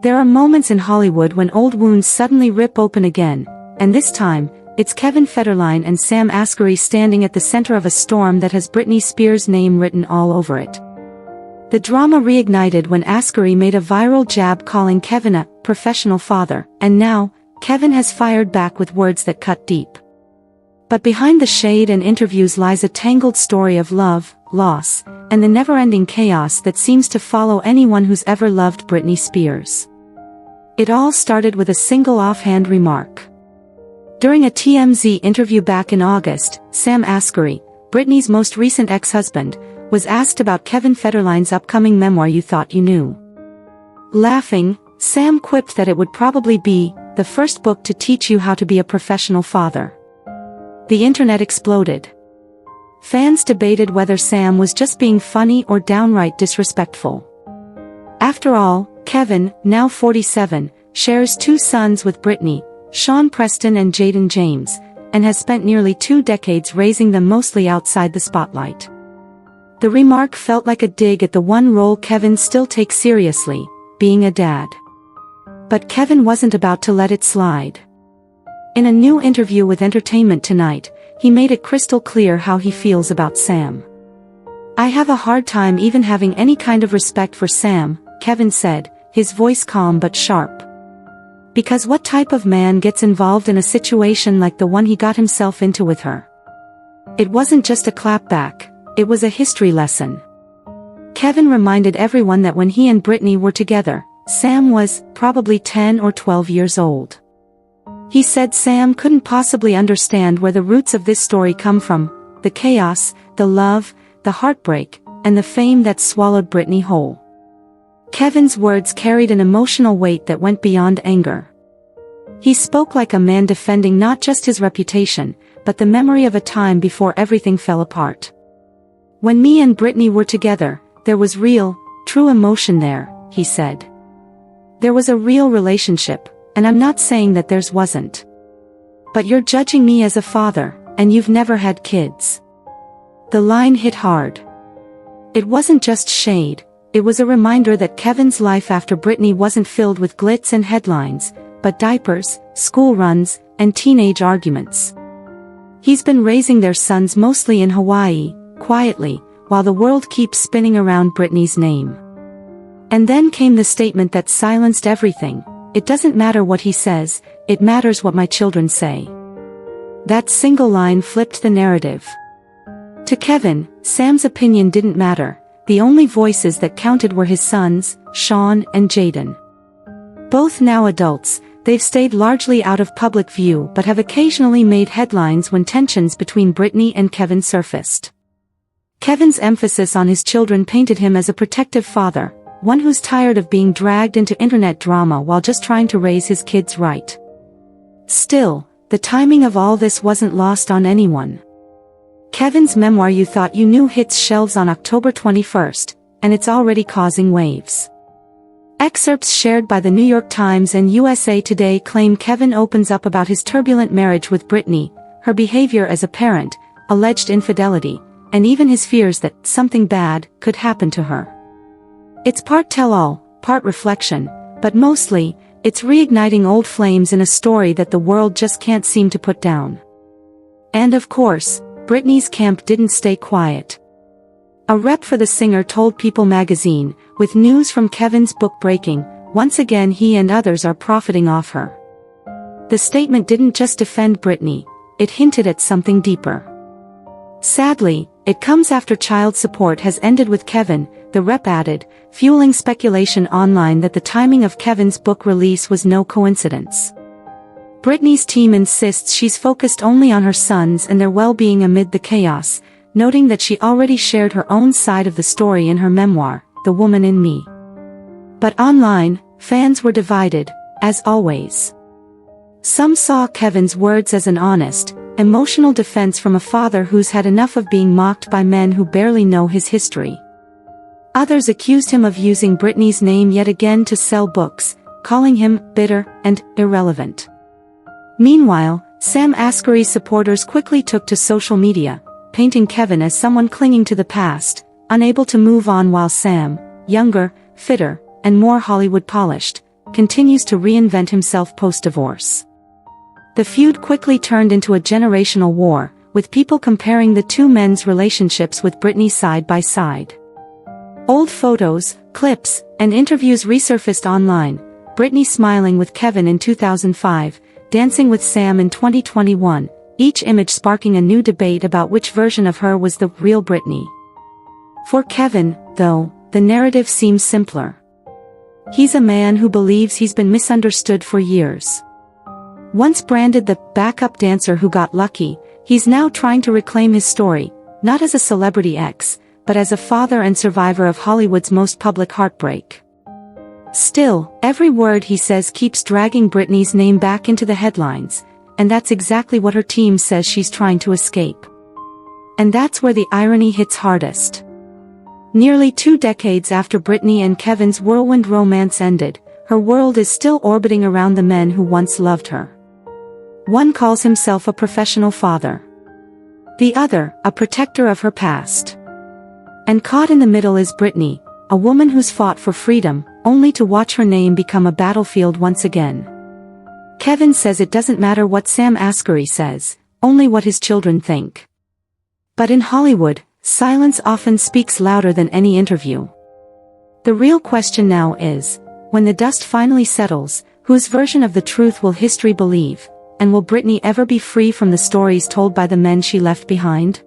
There are moments in Hollywood when old wounds suddenly rip open again, and this time, it's Kevin Federline and Sam Asghari standing at the center of a storm that has Britney Spears' name written all over it. The drama reignited when Asghari made a viral jab calling Kevin a professional father, and now, Kevin has fired back with words that cut deep. But behind the shade and interviews lies a tangled story of love, loss, and the never-ending chaos that seems to follow anyone who's ever loved Britney Spears. It all started with a single offhand remark. During a TMZ interview back in August, Sam Asghari, Britney's most recent ex-husband, was asked about Kevin Federline's upcoming memoir You Thought You Knew. Laughing, Sam quipped that it would probably be the first book to teach you how to be a professional father. The internet exploded. Fans debated whether Sam was just being funny or downright disrespectful. After all, Kevin, now 47, shares 2 sons with Britney, Sean Preston and Jaden James, and has spent nearly 2 decades raising them mostly outside the spotlight. The remark felt like a dig at the one role Kevin still takes seriously, being a dad. But Kevin wasn't about to let it slide. In a new interview with Entertainment Tonight, he made it crystal clear how he feels about Sam. "I have a hard time even having any kind of respect for Sam," Kevin said, his voice calm but sharp. "Because what type of man gets involved in a situation like the one he got himself into with her?" It wasn't just a clapback, it was a history lesson. Kevin reminded everyone that when he and Britney were together, Sam was probably 10 or 12 years old. He said Sam couldn't possibly understand where the roots of this story come from, the chaos, the love, the heartbreak, and the fame that swallowed Britney whole. Kevin's words carried an emotional weight that went beyond anger. He spoke like a man defending not just his reputation, but the memory of a time before everything fell apart. "When me and Britney were together, there was real, true emotion there," he said. "There was a real relationship, and I'm not saying that theirs wasn't. But you're judging me as a father, and you've never had kids." The line hit hard. It wasn't just shade, it was a reminder that Kevin's life after Britney wasn't filled with glitz and headlines, but diapers, school runs, and teenage arguments. He's been raising their sons mostly in Hawaii, quietly, while the world keeps spinning around Britney's name. And then came the statement that silenced everything: "It doesn't matter what he says, it matters what my children say." That single line flipped the narrative. To Kevin, Sam's opinion didn't matter. The only voices that counted were his sons, Sean and Jaden. Both now adults, they've stayed largely out of public view but have occasionally made headlines when tensions between Britney and Kevin surfaced. Kevin's emphasis on his children painted him as a protective father, one who's tired of being dragged into internet drama while just trying to raise his kids right. Still, the timing of all this wasn't lost on anyone. Kevin's memoir You Thought You Knew hits shelves on October 21st, and it's already causing waves. Excerpts shared by the New York Times and USA Today claim Kevin opens up about his turbulent marriage with Britney, her behavior as a parent, alleged infidelity, and even his fears that something bad could happen to her. It's part tell-all, part reflection, but mostly, it's reigniting old flames in a story that the world just can't seem to put down. And of course, Britney's camp didn't stay quiet. A rep for the singer told People magazine, with news from Kevin's book breaking, once again he and others are profiting off her. The statement didn't just defend Britney, it hinted at something deeper. Sadly, it comes after child support has ended with Kevin, the rep added, fueling speculation online that the timing of Kevin's book release was no coincidence. Britney's team insists she's focused only on her sons and their well-being amid the chaos, noting that she already shared her own side of the story in her memoir, The Woman in Me. But online, fans were divided, as always. Some saw Kevin's words as an honest, emotional defense from a father who's had enough of being mocked by men who barely know his history. Others accused him of using Britney's name yet again to sell books, calling him bitter and irrelevant. Meanwhile, Sam Asghari's supporters quickly took to social media, painting Kevin as someone clinging to the past, unable to move on, while Sam, younger, fitter, and more Hollywood polished, continues to reinvent himself post-divorce. The feud quickly turned into a generational war, with people comparing the two men's relationships with Britney side by side. Old photos, clips, and interviews resurfaced online, Britney smiling with Kevin in 2005, dancing with Sam in 2021, each image sparking a new debate about which version of her was the real Britney. For Kevin, though, the narrative seems simpler. He's a man who believes he's been misunderstood for years. Once branded the backup dancer who got lucky, he's now trying to reclaim his story, not as a celebrity ex, but as a father and survivor of Hollywood's most public heartbreak. Still, every word he says keeps dragging Britney's name back into the headlines, and that's exactly what her team says she's trying to escape. And that's where the irony hits hardest. Nearly 2 decades after Britney and Kevin's whirlwind romance ended, her world is still orbiting around the men who once loved her. One calls himself a professional father. The other, a protector of her past. And caught in the middle is Britney, a woman who's fought for freedom, only to watch her name become a battlefield once again. Kevin says it doesn't matter what Sam Asghari says, only what his children think. But in Hollywood, silence often speaks louder than any interview. The real question now is, when the dust finally settles, whose version of the truth will history believe, and will Britney ever be free from the stories told by the men she left behind?